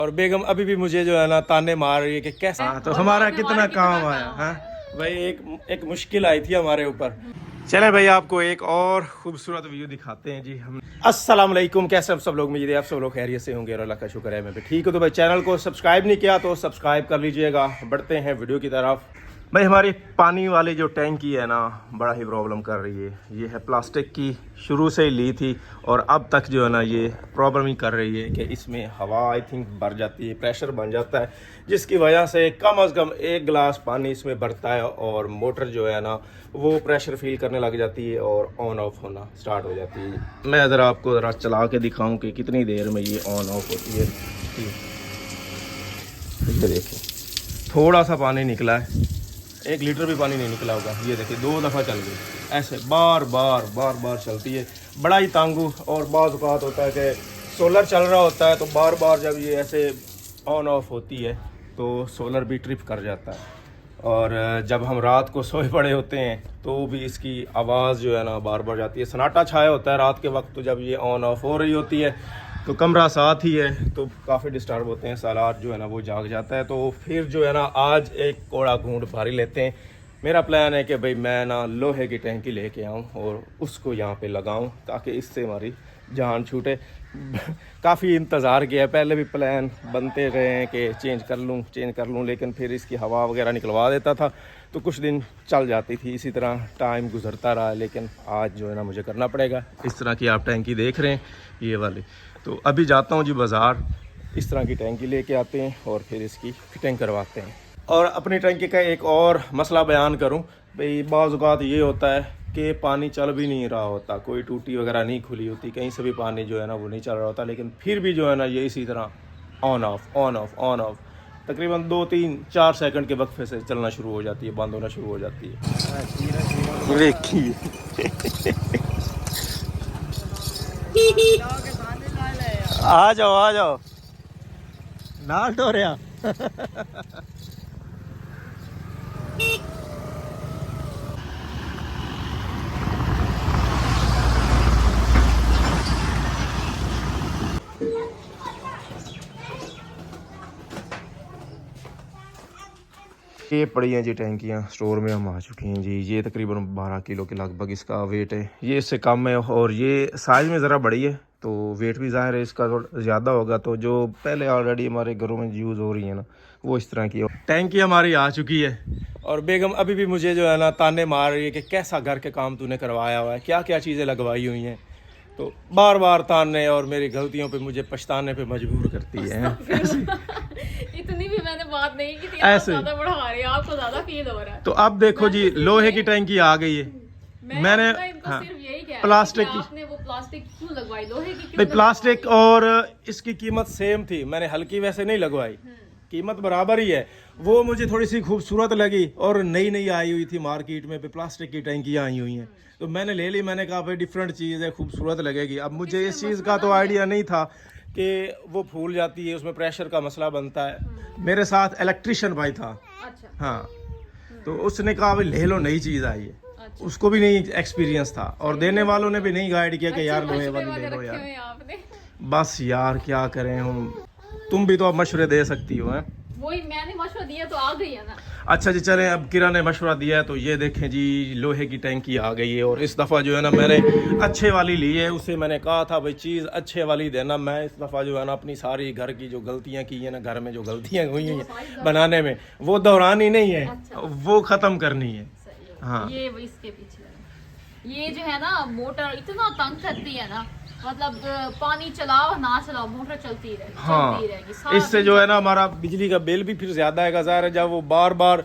और बेगम अभी भी मुझे जो है ना ताने मार रही है कि कैसा। तो हमारा कितना काम आया है भाई। एक मुश्किल आई थी हमारे ऊपर। चले भाई आपको एक और खूबसूरत व्यू दिखाते हैं जी हम। अस्सलाम वालेकुम, कैसे सब लोग? मुझे आप सब लोग खैरियत से होंगे और अल्लाह का शुक्र है मैं भी ठीक हूँ। तो भाई चैनल को सब्सक्राइब नहीं किया तो सब्सक्राइब कर लीजिएगा। बढ़ते हैं वीडियो की तरफ। भाई हमारी पानी वाली जो टैंकी है ना बड़ा ही प्रॉब्लम कर रही है। ये है प्लास्टिक की, शुरू से ही ली थी और अब तक जो है ना ये प्रॉब्लम ही कर रही है कि इसमें हवा आई थिंक भर जाती है, प्रेशर बन जाता है, जिसकी वजह से कम से कम एक गिलास पानी इसमें भरता है और मोटर जो है ना वो प्रेशर फील करने लग जाती है और ऑन ऑफ होना स्टार्ट हो जाती है। मैं ज़रा आपको ज़रा चला के दिखाऊं कि कितनी देर में ये ऑन ऑफ होती है। ये देखिए थोड़ा सा पानी निकला है, 1 लीटर भी पानी नहीं निकला होगा। ये देखिए 2 दफ़ा चल गई, ऐसे बार बार चलती है। बड़ा ही तांगू। और बाज़ औक़ात होता है कि सोलर चल रहा होता है तो बार बार जब ये ऐसे ऑन ऑफ होती है तो सोलर भी ट्रिप कर जाता है। और जब हम रात को सोए पड़े होते हैं तो भी इसकी आवाज़ जो है ना बार बार जाती है। सन्नाटा छाया होता है रात के वक्त, तो जब ये ऑन ऑफ हो रही होती है तो कमरा साथ ही है तो काफ़ी डिस्टर्ब होते हैं। सालार जो है ना वो जाग जाता है। तो फिर जो है ना आज एक कोड़ा घूंट भारी लेते हैं। मेरा प्लान है कि भाई मैं ना लोहे की टैंकी लेके आऊँ और उसको यहाँ पे लगाऊँ ताकि इससे हमारी जान छूटे। काफ़ी इंतज़ार किया, पहले भी प्लान बनते रहे हैं कि चेंज कर लूँ, लेकिन फिर इसकी हवा वगैरह निकलवा देता था तो कुछ दिन चल जाती थी। इसी तरह टाइम गुजरता रहा, लेकिन आज जो है ना मुझे करना पड़ेगा। इस तरह की आप टैंकी देख रहे हैं ये वाली। तो अभी जाता हूँ जी बाज़ार, इस तरह की टैंकी लेके आते हैं और फिर इसकी फिटिंग करवाते हैं। और अपनी टैंकी का एक और मसला बयान करूँ भाई, बाज़ औक़ात ये होता है कि पानी चल भी नहीं रहा होता, कोई टूटी वगैरह नहीं खुली होती, कहीं से भी पानी जो है ना वो नहीं चल रहा होता, लेकिन फिर भी जो है ना ये इसी तरह ऑन ऑफ तकरीबन 2-3-4 सेकंड के वक्फे से चलना शुरू हो जाती है, बंद होना शुरू हो जाती है। देखिए आ जाओ ना तो रहा। ये पड़ी हैं जी टैंकियाँ स्टोर में, हम आ चुके हैं जी। ये तकरीबन 12 किलो के लगभग इसका वेट है। ये इससे कम है और ये साइज़ में ज़रा बड़ी है तो वेट भी ज़ाहिर है इसका थोड़ा ज़्यादा होगा। तो जो पहले ऑलरेडी हमारे घरों में यूज़ हो रही है ना वो इस तरह की है। टैंकी हमारी आ चुकी है और बेगम अभी भी मुझे जो है ना ताने मार रही है कि कैसा घर के काम तूने करवाया हुआ है, क्या क्या चीज़ें लगवाई हुई हैं। तो बार बार ताने और मेरी गलतियों पे मुझे पछताने पे मजबूर करती है। इतनी भी मैंने बात नहीं की थी, ऐसे ज़्यादा बढ़ा रही है, आपको ज़्यादा फील हो रहा है। तो अब देखो जी लोहे की टैंकी आ गई है। मैंने हाँ, सिर्फ यही कहा प्लास्टिक की, आपने वो प्लास्टिक क्यों लगवाई, लोहे की भाई क्यों प्लास्टिक और इसकी कीमत सेम थी। मैंने हल्की वैसे नहीं लगवाई, कीमत बराबर ही है। वो मुझे थोड़ी सी खूबसूरत लगी और नई आई हुई थी मार्केट में, प्लास्टिक की टैंकियाँ आई हुई हैं तो मैंने ले ली। मैंने कहा भाई डिफरेंट चीज़ है, खूबसूरत लगेगी। अब मुझे इस चीज़ का तो आइडिया नहीं था कि वो फूल जाती है, उसमें प्रेशर का मसला बनता है। मेरे साथ इलेक्ट्रिशियन भाई था, अच्छा, हाँ, तो उसने कहा भाई ले लो, नई चीज़ आई है। अच्छा। उसको भी नहीं एक्सपीरियंस था और देने वालों ने भी नहीं गाइड किया कि यार लोहे मशवरे वाली ले लो रखे यार। हुए हैं आपने। बस यार क्या करें हम, तुम भी तो अब मशवरे दे सकती हो हैं। वही मैंने मशवरा दिया तो आ गई है ना। अच्छा जी चलें, अब किरा ने मशवरा दिया है तो ये देखें जी लोहे की टैंकी आ गई है। और इस दफ़ा जो है ना मैंने अच्छे वाली ली है। उसे मैंने कहा था भाई चीज़ अच्छे वाली देना। मैं इस दफ़ा जो है ना अपनी सारी घर की जो गलतियाँ की हैं ना, घर में जो गलतियाँ हुई हैं बनाने में, वो दोहरानी नहीं है। अच्छा। वो ख़त्म करनी है। सही है। हाँ। ये इसके पीछे ये जो है ना मोटर इतना तंग करती है ना, मतलब पानी चलाओ ना चलाओ मोटर चलती रहेगी। हाँ, इससे जो है ना हमारा बिजली का बिल भी फिर ज़्यादा है। ज़ाहिर है जब वो बार बार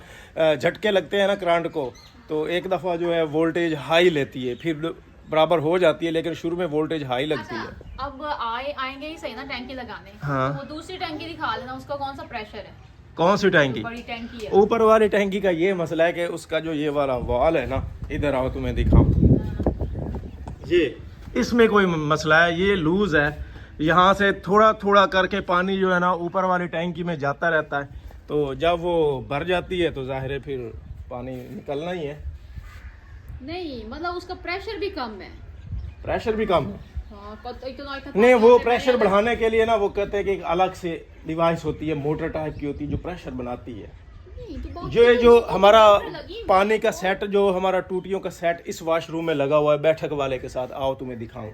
झटके लगते हैं ना करंट को, तो एक दफ़ा जो है वोल्टेज हाई लेती है, फिर बराबर हो जाती है, लेकिन शुरू में वोल्टेज हाई लगती है। अब आएंगे ही सही ना टैंकी लगाने। हाँ। तो वो दूसरी टैंकी दिखा लेना, उसका कौन सा प्रेशर है। कौन सी टैंकी? बड़ी टैंकी है। ऊपर वाली टैंकी का ये मसला है कि उसका जो ये वाला वॉल है ना, इधर आओ तुम्हें दिखाऊं, ये इसमें कोई मसला है, ये लूज है। यहाँ से थोड़ा थोड़ा करके पानी जो है ना ऊपर वाली टैंकी में जाता रहता है, तो जब वो भर जाती है तो जाहिर है फिर पानी निकलना ही है। नहीं मतलब उसका प्रेशर भी कम है। प्रेशर भी कम है। इतना नहीं, वो प्रेशर बढ़ाने के लिए ना वो कहते हैं कि एक अलग से डिवाइस होती है, मोटर टाइप की होती है जो प्रेशर बनाती है। जो हमारा पानी का सेट, जो हमारा टूटियों का सेट इस वॉशरूम में लगा हुआ है बैठक वाले के साथ, आओ तुम्हें दिखाऊं,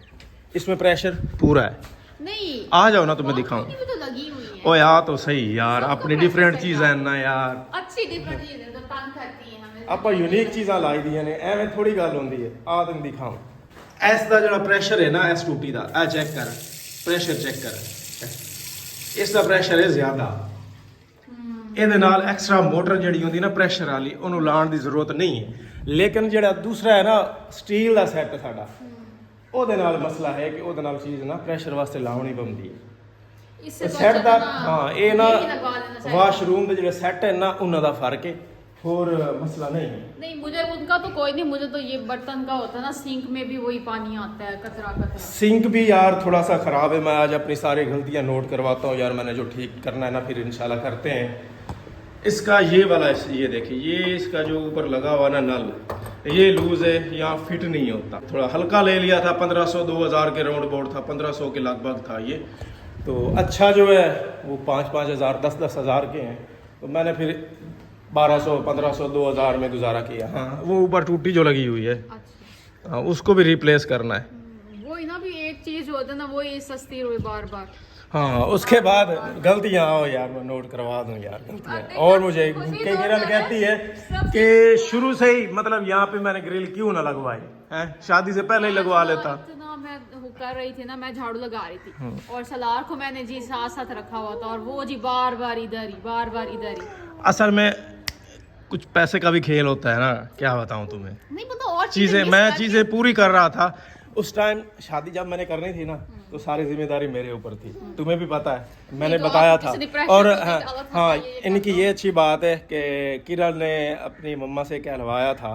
इसमें प्रेशर पूरा है। नहीं आ जाओ ना तुम्हें दिखाऊं। तो लगी हुई है। ओ यार तो सही यार, अपनी डिफरेंट चीज़ है ना यार, अच्छी डिफरेंट चीज है, तो तंग करती है हमें। ਆਪਾਂ यूनिक चीज़ां लाई दी ने, ਐਵੇਂ थोड़ी गल होंदी है। आ तुम दिखाऊं ਇਸ ਦਾ ਜਿਹੜਾ ਪ੍ਰੈਸ਼ਰ ਹੈ ਨਾ, ਇਸ ਟੂਟੀ ਦਾ, ਆ ਚੈੱਕ ਕਰ, ਪ੍ਰੈਸ਼ਰ ਚੈੱਕ ਕਰ, ਇਸ ਦਾ ਪ੍ਰੈਸ਼ਰ ਹੈ ਜ਼ਿਆਦਾ। ਇਹਦੇ ਨਾਲ ਐਕਸਟਰਾ ਮੋਟਰ ਜਿਹੜੀ ਹੁੰਦੀ ਨਾ ਪ੍ਰੈਸ਼ਰ ਵਾਲੀ, ਉਹਨੂੰ ਲਾਉਣ ਦੀ ਜ਼ਰੂਰਤ ਨਹੀਂ ਹੈ। ਲੇਕਿਨ ਜਿਹੜਾ ਦੂਸਰਾ ਹੈ ਨਾ ਸਟੀਲ ਦਾ ਸੈੱਟ ਸਾਡਾ, ਉਹਦੇ ਨਾਲ ਮਸਲਾ ਹੈ ਕਿ ਉਹਦੇ ਨਾਲ ਚੀਜ਼ ਨਾ ਪ੍ਰੈਸ਼ਰ ਵਾਸਤੇ ਲਾਉਣੀ ਪੈਂਦੀ ਹੈ। इससे तो ਸੈੱਟ ਦਾ अच्छा ना ਹਾਂ, ਇਹ ਨਾ यही लगवा देना चाहिए। ਵਾਸ਼ਰੂਮ ਦੇ ਜਿਹੜੇ ਸੈੱਟ ਹੈ ਨਾ ਉਹਨਾਂ ਦਾ ਫਰਕ ਹੈ, ਹੋਰ मसला नहीं है। नहीं, मुझे उनका तो कोई नहीं, मुझे तो ये बर्तन का होता है ना, सिंक में भी वही पानी आता है, कचरा कचरा। सिंक भी यार थोड़ा सा ख़राब है, मैं आज अपनी सारी गलतियां नोट करवाता हूँ यार, मैंने जो ठीक करना है ना फिर इंशाल्लाह करते हैं। इसका ये वाला, ये देखिए, ये इसका जो ऊपर लगा हुआ ना नल, ये लूज़ है, यहाँ फिट नहीं होता। थोड़ा हल्का ले लिया था, 1500-2000 के राउंड बोर्ड था, 1500 के लगभग था ये। तो अच्छा जो है वो 5-5 हज़ार 10-10 हज़ार के हैं, तो मैंने फिर 1200-1500-2000 में गुजारा किया। हाँ, वो ऊपर टूटी जो लगी हुई है, अच्छा। हाँ, उसको भी रिप्लेस करना है। वही ना, भी एक चीज होता है ना, वही सस्ती हुई बार बार। हाँ, उसके बाद गलतियाँ आओ यार, मैं नोट करवा दूँ यार गलतियाँ। और मुझे कई किरण कहती है कि शुरू से ही मतलब यहाँ पे मैंने ग्रिल क्यों ना लगवाई है, शादी से पहले ही लगवा लेता। इतना मैं वो कर रही थी ना, मैं झाड़ू लगा रही थी और सलार को मैंने जी साथ साथ रखा हुआ था, और वो जी बार बार इधर ही, बार बार इधर ही। असल में कुछ पैसे का भी खेल होता है ना, क्या बताऊँ तुम्हें। नहीं पता, और चीज़ें मैं चीज़ें पूरी कर रहा था उस टाइम। शादी जब मैंने करनी थी ना, तो सारी जिम्मेदारी मेरे ऊपर थी, तुम्हें भी पता है, मैंने तो बताया आप था। किसी ने pressure और तो हाँ नहीं डाला था, हाँ, ये इनकी ये अच्छी बात है कि किरण ने अपनी मम्मा से कहलवाया था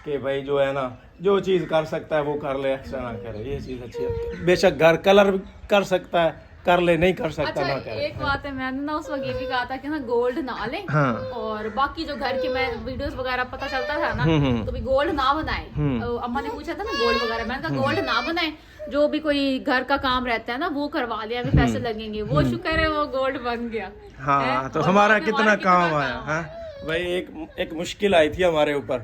कि भाई जो है ना, जो चीज़ कर सकता है वो कर ले, एक्स्ट्रा ना करे। ये चीज़ अच्छी है। बेशक घर कलर कर सकता है, कर ले, नहीं कर सकता अच्छा, ना करे। एक बात है, मैंने ना उस वक्त ये भी कहा था कि ना गोल्ड ना ले, हाँ। और बाकी जो घर की मैं वीडियोस वगैरह पता चलता था ना, तो भी गोल्ड ना बनाए। अम्मा ने पूछा था ना गोल्ड वगैरह, मैंने कहा गोल्ड ना बनाए, जो भी कोई घर का काम रहता है ना वो करवा लिया, अभी पैसे लगेंगे। वो शुक्र है वो गोल्ड बन गया। हाँ, तो और हमारा बाद में कितना काम आया। हाँ भाई, एक मुश्किल आई थी हमारे ऊपर,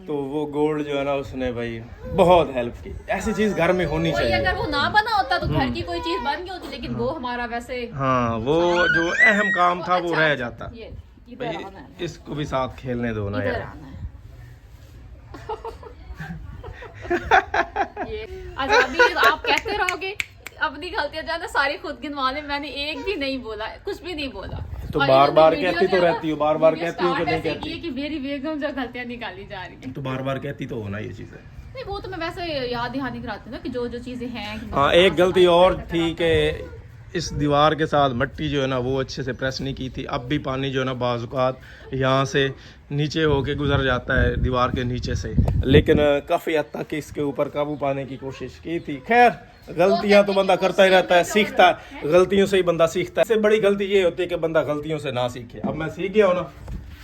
तो वो गोल्ड जो है ना उसने भाई बहुत हेल्प की। ऐसी चीज घर में होनी वही, चाहिए। अगर वो ना बना होता तो घर की कोई चीज बन गई होती, लेकिन वो हमारा वैसे हाँ, वो जो अहम काम था वो अच्छा, रह जाता। ये इधर भाई आना है, इसको भी साथ खेलने दो ना इधर यार। आना है। ये अच्छा, अभी आप कहते रहोगे अपनी गलतियां जो है ना सारी खुद गिनवा ले, मैंने एक भी नहीं बोला, कुछ भी नहीं बोला। तो और बार ये बार वीडियो कहती जो तो है ना, रहती हो, बार बार वीडियो कहती हो कि स्टार्ट नहीं ऐसे कहती। की है कि मेरी बेगम जो गलतियां निकाली जा रही है। तो बार बार कहती तो हो ना ये चीजें। नहीं, वो तो मैं वैसे याद दहानी कराती हूँ ना कि जो जो चीजें हैं। हाँ, एक गलती और थी कि इस दीवार के साथ मिट्टी जो है ना वो अच्छे से प्रेस नहीं की थी। अब भी पानी जो है ना बाज़-औक़ात यहाँ से नीचे होके गुजर जाता है दीवार के नीचे से, लेकिन काफ़ी हद तक इसके ऊपर काबू पाने की कोशिश की थी। खैर, गलतियाँ तो बंदा करता ही रहता है, सीखता है, गलतियों से ही बंदा सीखता है। इससे बड़ी गलती ये होती है कि बंदा गलतियों से ना सीखे। अब मैं सीख गया हूँ ना,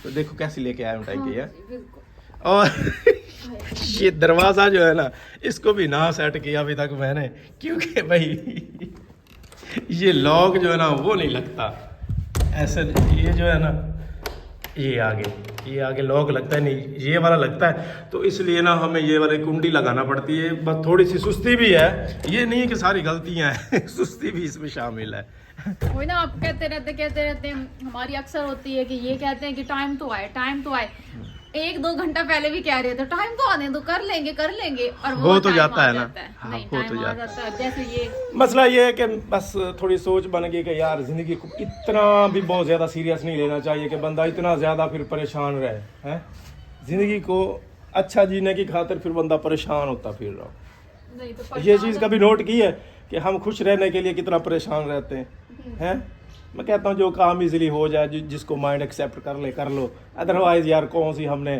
तो देखो कैसी लेके आया हूँ टाइप की है। और ये दरवाज़ा जो है ना, इसको भी ना सेट किया अभी तक मैंने, क्योंकि भाई ये लॉक जो है ना वो नहीं लगता ऐसे। ये जो है ना, ये आगे लॉक लगता है नहीं, ये वाला लगता है, तो इसलिए ना हमें ये वाली कुंडी लगाना पड़ती है। बस थोड़ी सी सुस्ती भी है, ये नहीं है कि सारी गलतियां हैं सुस्ती भी इसमें शामिल है। वही ना, आप कहते रहते हैं, हमारी अक्सर होती है कि ये कहते हैं कि टाइम तो आए, टाइम तो आए। 1-2 घंटा पहले भी कह रहे थे टाइम तो आने दो, कर लेंगे और वो तो टाइम जाता आ है ना। हाँ, नहीं, वो टाइम तो आ जाता जाता है। जैसे ये मसला ये है कि बस थोड़ी सोच बन गई कि यार ज़िंदगी को इतना भी बहुत ज़्यादा सीरियस नहीं लेना चाहिए कि बंदा इतना ज़्यादा फिर परेशान रहे हैं। ज़िंदगी को अच्छा जीने की खातिर फिर बंदा परेशान होता फिर रहा। नहीं तो ये चीज़ कभी नोट की है कि हम खुश रहने के लिए कितना परेशान रहते हैं। मैं कहता हूँ जो काम इजीली हो जाए, जिसको माइंड एक्सेप्ट कर लो। अदरवाइज यार कौन सी हमने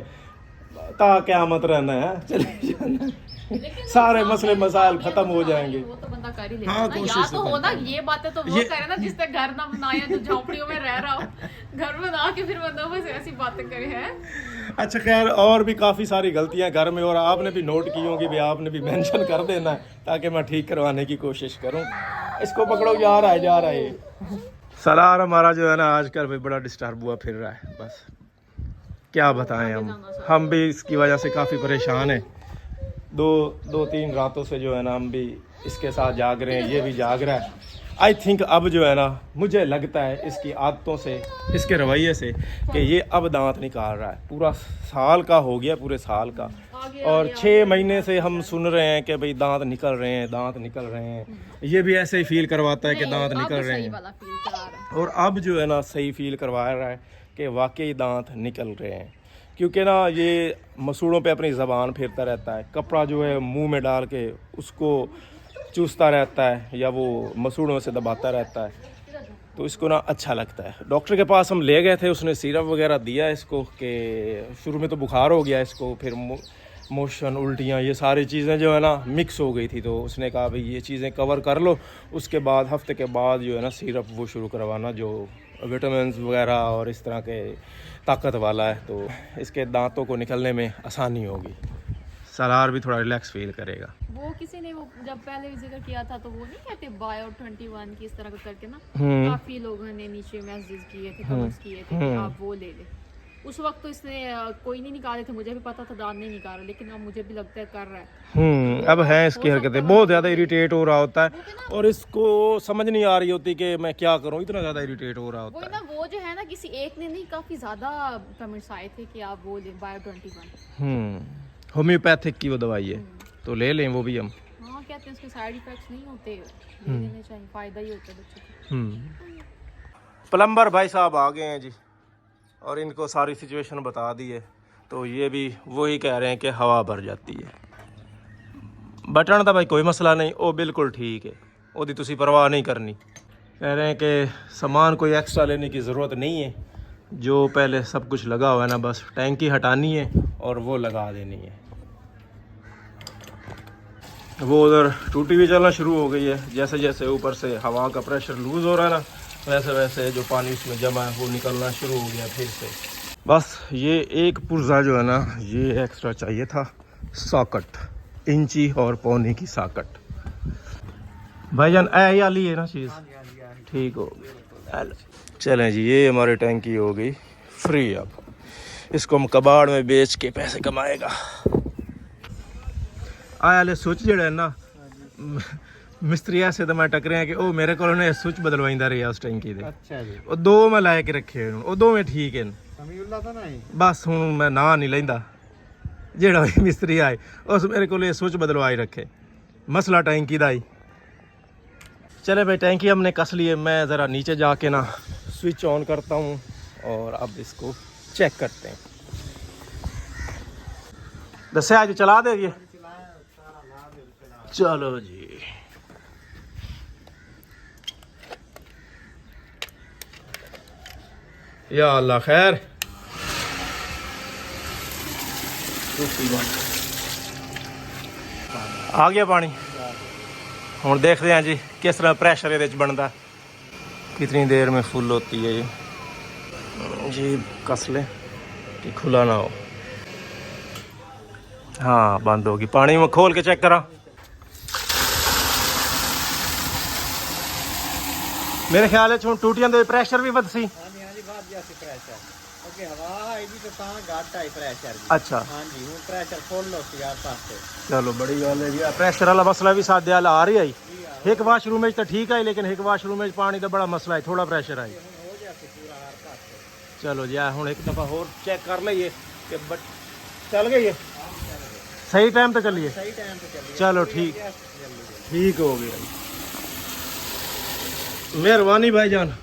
ता क़यामत रहना है, चले जाना। लेकिन सारे मसले मसाइल खत्म हो जाएंगे। वो तो बंदा कर ही लेता हाँ, है ना, कोशिश या तो तो हो ना, करता है। ये बातें तो वो करे ना जिसने घर ना बनाया, जो झोपड़ियों में रह रहा हो, घर बना के फिर बंदा बस ऐसी बातें करे है। अच्छा खैर, और भी काफ़ी सारी गलतियां घर में, और आपने भी नोट की होंगी भी, आपने भी मेंशन कर देना है ताकि मैं ठीक करवाने की कोशिश करूं। इसको पकड़ो, जा रहा है ये। सलार हमारा जो है ना आजकल भाई बड़ा डिस्टर्ब हुआ फिर रहा है, बस क्या बताएं हम भी इसकी वजह से काफ़ी परेशान हैं। दो तीन रातों से जो है ना हम भी इसके साथ जाग रहे हैं, ये भी जाग रहा है। आई थिंक अब जो है ना, मुझे लगता है इसकी आदतों से, इसके रवैये से, कि ये अब दांत निकाल रहा है। पूरा साल का हो गया, पूरे साल का, और 6 महीने से हम सुन रहे हैं कि भाई दांत निकल रहे हैं, दांत निकल रहे हैं। ये भी ऐसे ही फील करवाता है कि दांत निकल रहे हैं, और अब जो है ना सही फील करवा रहा है कि वाकई दांत निकल रहे हैं। क्योंकि ना ये मसूड़ों पे अपनी ज़बान फेरता रहता है, कपड़ा जो है मुंह में डाल के उसको चूसता रहता है, या वो मसूड़ों से दबाता रहता है, तो इसको ना अच्छा लगता है। डॉक्टर के पास हम ले गए थे, उसने सिरप वगैरह दिया इसको, कि शुरू में तो बुखार हो गया इसको, फिर मोशन, उल्टियाँ, ये सारी चीज़ें जो है ना मिक्स हो गई थी, तो उसने कहा भाई ये चीज़ें कवर कर लो, उसके बाद हफ्ते के बाद जो है ना सिरप वो शुरू करवाना जो विटामिन वगैरह और इस तरह के ताकत वाला है, तो इसके दांतों को निकलने में आसानी होगी। सलार भी थोड़ा रिलैक्स फील करेगा। वो किसी ने वो जब पहले भी जिक्र किया था, तो वो नहीं कहते बायो 21 की इस तरह का करके ना, काफी लोगों ने नीचे मैसेज किए थे, कमेंट्स किए थे कि आप वो ले ले। उस वक्त तो इसने कोई नहीं निकाले थे, मुझे भी पता था दांत नहीं निकाला, लेकिन अब मुझे भी लगता है कर रहा है। अब है इसकी हरकतें, बहुत ज़्यादा इरिटेट हो रहा होता है, और इसको समझ नहीं आ रही होती कि मैं क्या करूं, इतना ज़्यादा इरिटेट हो रहा होता है। वो जो है ना, किसी एक ने नहीं, काफी ज्यादा कमेंट्स आए थे कि आप वो ले बायो 21। होम्योपैथिक की वो दवाई है, तो ले लें वो भी हम। हाँ, कहते हैं उसके साइड इफेक्ट्स नहीं होते, ले लेने चाहिए, फायदा ही होता है बच्चों को। प्लम्बर भाई साहब आ गए हैं जी, और इनको सारी सिचुएशन बता दी है, तो ये भी वही कह रहे हैं कि हवा भर जाती है। बटन का भाई कोई मसला नहीं, वो बिल्कुल ठीक है, ओदी तुसी परवाह नहीं करनी। कह रहे हैं कि सामान कोई एक्स्ट्रा लेने की ज़रूरत नहीं है, जो पहले सब कुछ लगा हुआ है ना, बस टैंकी हटानी है और वो लगा देनी है। वो उधर टूटी भी चलना शुरू हो गई है, जैसे जैसे ऊपर से हवा का प्रेशर लूज़ हो रहा है ना, वैसे वैसे जो पानी उसमें जमा है वो निकलना शुरू हो गया फिर से। बस ये एक पुर्जा जो है ना, ये एक्स्ट्रा चाहिए था, सॉकेट, इंची और पौने की सॉकेट। भाईजान ऐ वाली है ना चीज़, ठीक हो गया। चलें जी, ये हमारी टैंकी हो गई फ्री। अब इसको हम कबाड़ में बेच के पैसे कमाएगा। आया स्विच जड़ा ना, मिस्त्री ऐसे तो मैं टकरे कि वो मेरे को स्विच बदलवाइंदा रहा उस टैंकी दे। अच्छा जी, वो दो मैं ला के रखे, वो दो में ठीक है, तो नहीं बस हूँ मैं ना नहीं लेंदा। जेड़ा भी मिस्त्री आए उस मेरे को स्विच बदलवाई रखे, मसला टैंकी का ही। चले भाई, टैंकी हमने कस लिए, मैं ज़रा नीचे जाके ना स्विच ऑन करता हूँ और अब इसको चेक करते हैं। दसे आज चला देगी, चलो जी। या अल्लाह खैर, आ गया पानी। हुण देखते हैं जी किस तरह प्रेशर ये बनता, कितनी देर में फुल होती है ये जी। कस ले कि खुला ना हो। हाँ, बंद होगी। पानी में खोल के चेक करा। मेरे ख्याल है टूटियां दे प्रेशर भी बद सी। हाँ जी बात जैसे प्रेशर ओके, हवा आएगी तो तां घट आई प्रेशर। अच्छा, हाँ जी, वो प्रेशर फुल हो यार पासे। चलो बड़ी गल है जी। प्रेशर वाला मसला भी सादे वाला आ रही आई। एक वाशरूम में तो ठीक है, लेकिन एक वाशरूम में पानी का बड़ा मसला है, थोड़ा प्रेशर आई। चलो जी, हुण एक दफ़ा होर चेक कर लीए कि चल गई है, सही टाइम पे चलिए। सही टाइम पे चलिए। चलो ठीक हो गया, मेहरबानी भाईजान।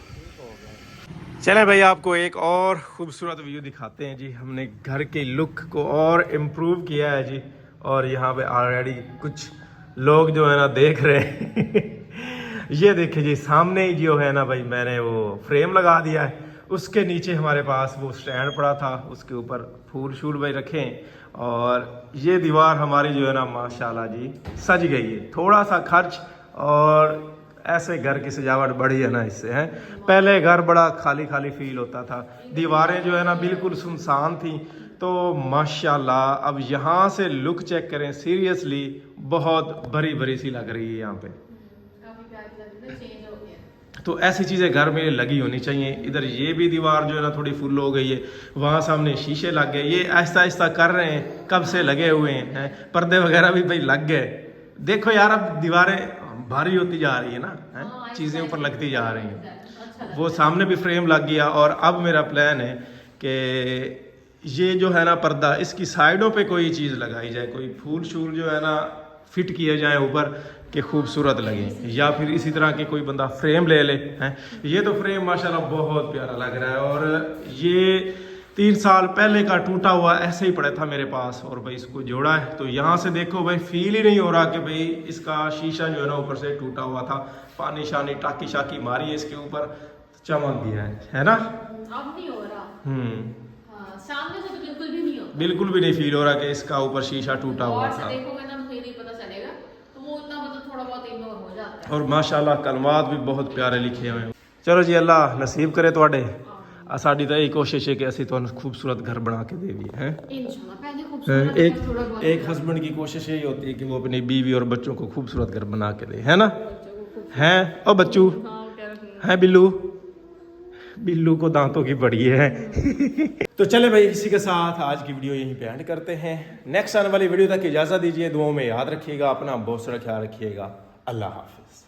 चले भाई, आपको एक और खूबसूरत व्यू दिखाते हैं जी। हमने घर के लुक को और इम्प्रूव किया है जी, और यहाँ पे ऑलरेडी कुछ लोग जो है ना देख रहे हैं। ये देखिए जी, सामने ही जो है ना भाई, मैंने वो फ्रेम लगा दिया है, उसके नीचे हमारे पास वो स्टैंड पड़ा था, उसके ऊपर फूल शूल भाई रखें। और ये दीवार हमारी जो है ना माशाल्लाह जी सज गई है। थोड़ा सा खर्च और ऐसे घर की सजावट बड़ी है ना इससे है। पहले घर बड़ा खाली खाली फील होता था, दीवारें जो है ना बिल्कुल सुनसान थी। तो माशाल्लाह अब यहाँ से लुक चेक करें, सीरियसली बहुत भरी भरी सी लग रही है यहाँ पे। तो ऐसी चीज़ें घर में लगी होनी चाहिए। इधर ये भी दीवार जो है ना थोड़ी फुल हो गई है, वहाँ सामने शीशे लग गए, ये आहिस्ता आहिस्ता कर रहे हैं, कब से लगे हुए हैं। पर्दे वगैरह भी भाई लग गए। देखो यार अब दीवारें भारी होती जा रही है ना, है चीज़ें ऊपर लगती जा रही हैं। वो सामने भी फ्रेम लग गया। और अब मेरा प्लान है कि ये जो है ना पर्दा, इसकी साइडों पे कोई चीज़ लगाई जाए, कोई फूल शूल जो है ना फिट किए जाए ऊपर कि खूबसूरत लगे, या फिर इसी तरह के कोई बंदा फ्रेम ले ले हैं। ये तो फ्रेम माशाल्लाह बहुत प्यारा लग रहा है। और ये 3 साल पहले का टूटा हुआ ऐसे ही पड़ा था मेरे पास, और भाई इसको जोड़ा है। तो यहाँ से देखो भाई फील ही नहीं हो रहा कि भाई इसका शीशा जो है ना ऊपर से टूटा हुआ था। पानी शानी टाकी शाकी मारी है इसके ऊपर, चमक दिया है ना। अब नहीं हो रहा। सामने से तो बिल्कुल भी नहीं होता, बिल्कुल भी नहीं फील हो रहा कि इसका ऊपर शीशा टूटा हुआ था। देखोगे ना तो नहीं पता चलेगा, तो वो इतना मतलब थोड़ा बहुत इग्नोर हो जाता है। और माशाल्लाह कलमात भी बहुत प्यारे लिखे हुए हैं। चलो जी अल्लाह नसीब करे ਤੁਹਾਡੇ। साड़ी तो यही कोशिश है कि असं तो खूबसूरत घर बना के दे दिए हैं इंशाल्लाह। पहले खूबसूरत थोड़ा बहुत एक हस्बैंड की कोशिश यही होती है कि वो अपनी बीवी और बच्चों को खूबसूरत घर बना के दे, है ना। हैं ओ बच्चू हैं बिल्लू, बिल्लू को दांतों की बड़ी है। तो चले भाई इसी के साथ आज की वीडियो यहीं पे एंड करते हैं। नेक्स्ट आने वाली वीडियो तक इजाज़त दीजिए, दुआओं में याद रखिएगा, अपना बहुत सारा ख्याल रखिएगा। अल्लाह हाफिज़।